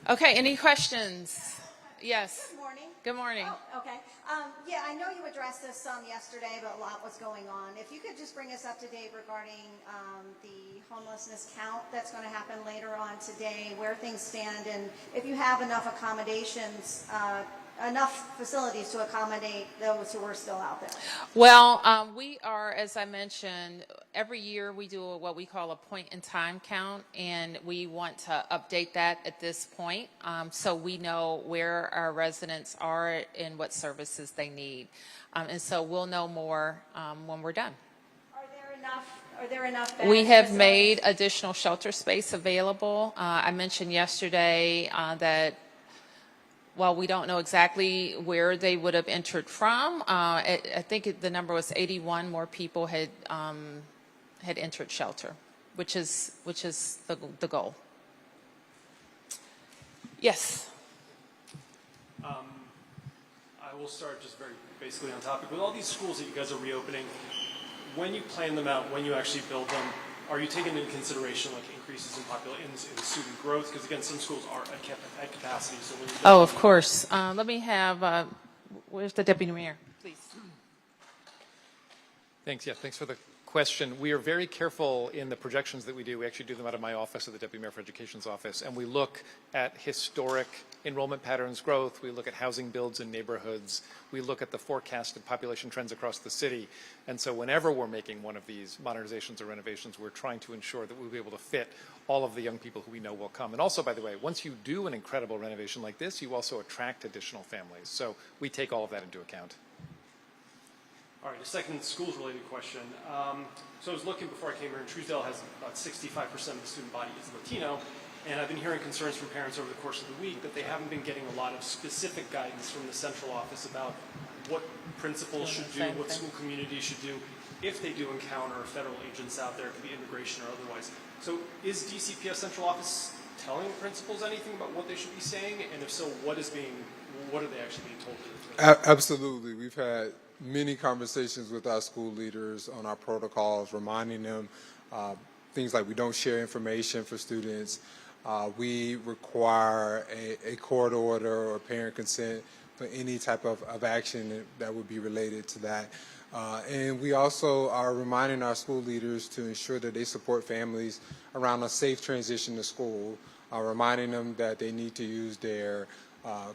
Okay, any questions? Yes. Good morning. Good morning. Oh, okay. Yeah, I know you addressed this some yesterday, but a lot was going on. If you could just bring us up to date regarding the homelessness count that's going to happen later on today, where things stand, and if you have enough accommodations, enough facilities to accommodate those who are still out there. Well, we are, as I mentioned, every year we do what we call a point-in-time count, and we want to update that at this point so we know where our residents are and what services they need. And so we'll know more when we're done. Are there enough We have facilities? made additional shelter space available. I mentioned yesterday that while we don't know exactly where they would have entered from, I think the number was 81 more people had entered shelter, which is the goal. Yes. I will start just very basically on topic. With all these schools that you guys are reopening, when you plan them out, when you actually build them, are you taking into consideration like increases in population, in student growth? Because again, some schools are at capacity. So when you Of course. Let me have, where's the Deputy Mayor, please? Thanks. Yeah, thanks for the question. We are very careful in the projections that we do. We actually do them out of my office, at the Deputy Mayor for Education's office, and we look at historic enrollment patterns growth. We look at housing builds in neighborhoods. We look at the forecasted population trends across the city. And so whenever we're making one of these modernizations or renovations, we're trying to ensure that we'll be able to fit all of the young people who we know will come. And also, by the way, once you do an incredible renovation like this, you also attract additional families. So we take all of that into account. All right, a second schools-related question. So I was looking before I came here, and Truesdale has about 65% of the student body is Latino, and I've been hearing concerns from parents over the course of the week that they haven't been getting a lot of specific guidance from the central office about what principals should do, what school communities should do if they do encounter federal agents out there, it could be immigration or otherwise. So is DCPS central office telling principals anything about what they should be saying, and if so, what are they actually being told to do? Absolutely. We've had many conversations with our school leaders on our protocols, reminding them things like we don't share information for students. We require a court order or parent consent for any type of action that would be related to that. And we also are reminding our school leaders to ensure that they support families around a safe transition to school, reminding them that they need to use their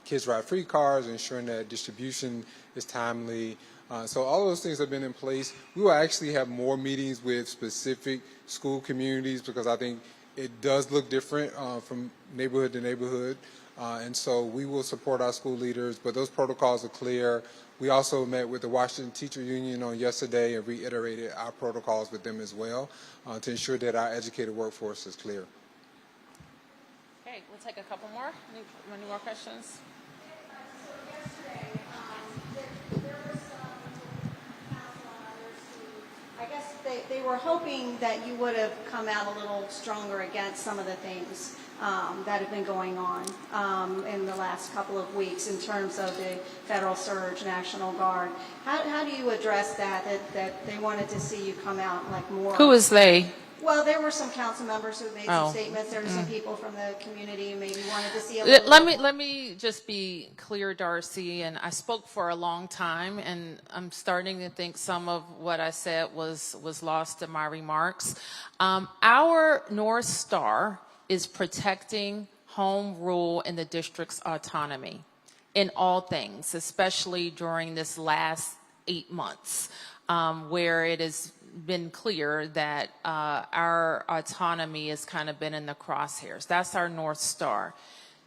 Kids Ride Free cards, ensuring that distribution is timely. So all those things have been in place. We will actually have more meetings with specific school communities because I think it does look different from neighborhood to neighborhood. And so we will support our school leaders, but those protocols are clear. We also met with the Washington Teacher Union on yesterday and reiterated our protocols with them as well to ensure that our educated workforce is clear. Okay, we'll take a couple more. Any more questions? So yesterday, there were some council and others who, I guess they were hoping that you would have come out a little stronger against some of the things that have been going on in the last couple of weeks in terms of the federal surge, National Guard. How do you address that they wanted to see you come out like more? Who is they? Well, there were some council members who made some statements. There were some people from the community who maybe wanted to see a little Let me just be clear, Darcy, and I spoke for a long time, and I'm starting to think some of what I said was lost in my remarks. Our North Star is protecting home rule and the district's autonomy in all things, especially during this last 8 months, where it has been clear that our autonomy has kind of been in the crosshairs. That's our North Star.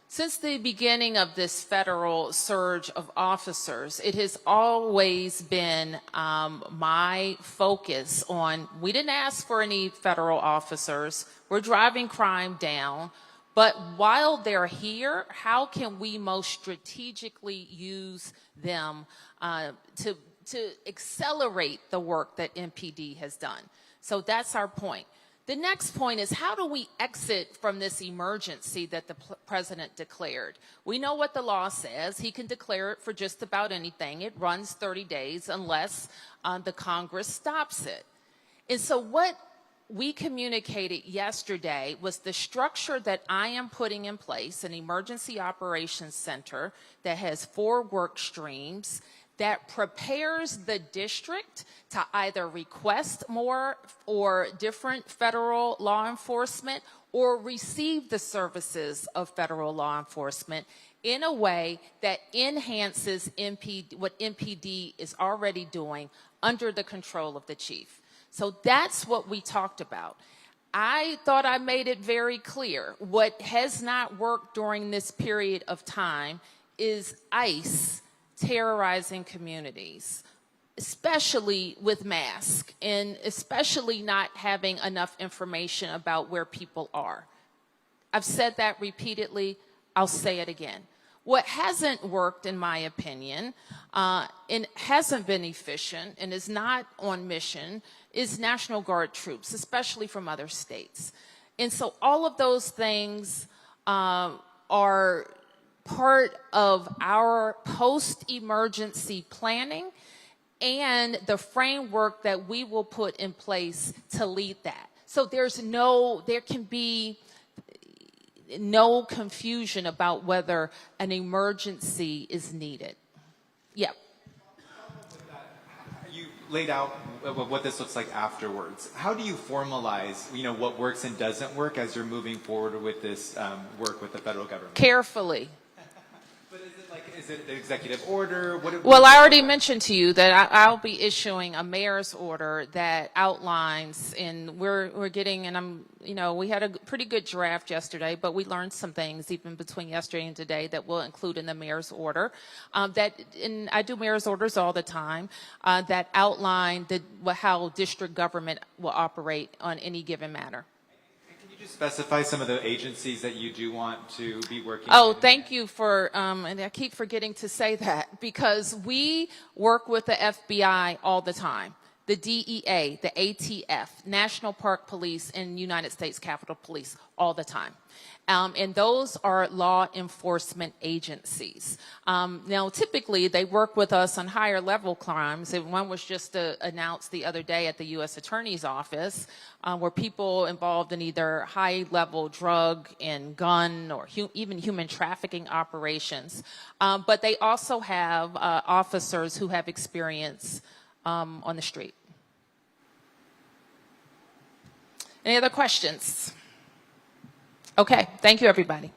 Since the beginning of this federal surge of officers, it has always been my focus on, we didn't ask for any federal officers. We're driving crime down. But while they're here, how can we most strategically use them to accelerate the work that MPD has done? So that's our point. The next point is, how do we exit from this emergency that the president declared? We know what the law says. He can declare it for just about anything. It runs 30 days unless the Congress stops it. And so we communicated yesterday was the structure that I am putting in place, an emergency operations center that has 4 work streams that prepares the district to either request more or different federal law enforcement or receive the services of federal law enforcement in a way that enhances what MPD is already doing under the control of the chief. So that's what we talked about. I thought I made it very clear. What has not worked during this period of time is ICE terrorizing communities, especially with masks, and especially not having enough information about where people are. I've said that repeatedly. I'll say it again. What hasn't worked, in my opinion, and hasn't been efficient and is not on mission is National Guard troops, especially from other states. And so all of those things are part of our post-emergency planning and the framework that we will put in place to lead that. So there can be no confusion about whether an emergency is needed. Yep. You laid out what this looks like afterwards. How do you formalize, what works and doesn't work as you're moving forward with this work with the federal government? Carefully. But is it an executive order? Well, I already mentioned to you that I'll be issuing a mayor's order that outlines, and we're getting, and we had a pretty good draft yesterday, but we learned some things even between yesterday and today that we'll include in the mayor's order. And I do mayor's orders all the time that outline how district government will operate on any given matter. Specify some of the agencies that you do want to be working with. Oh, thank you for, and I keep forgetting to say that, because we work with the FBI all the time, the DEA, the ATF, National Park Police, and United States Capitol Police all the time. And those are law enforcement agencies. Now, typically, they work with us on higher level crimes. And one was just announced the other day at the U.S. Attorney's Office, where people involved in either high level drug and gun or even human trafficking operations. But they also have officers who have experience on the street. Any other questions? Okay, thank you, everybody.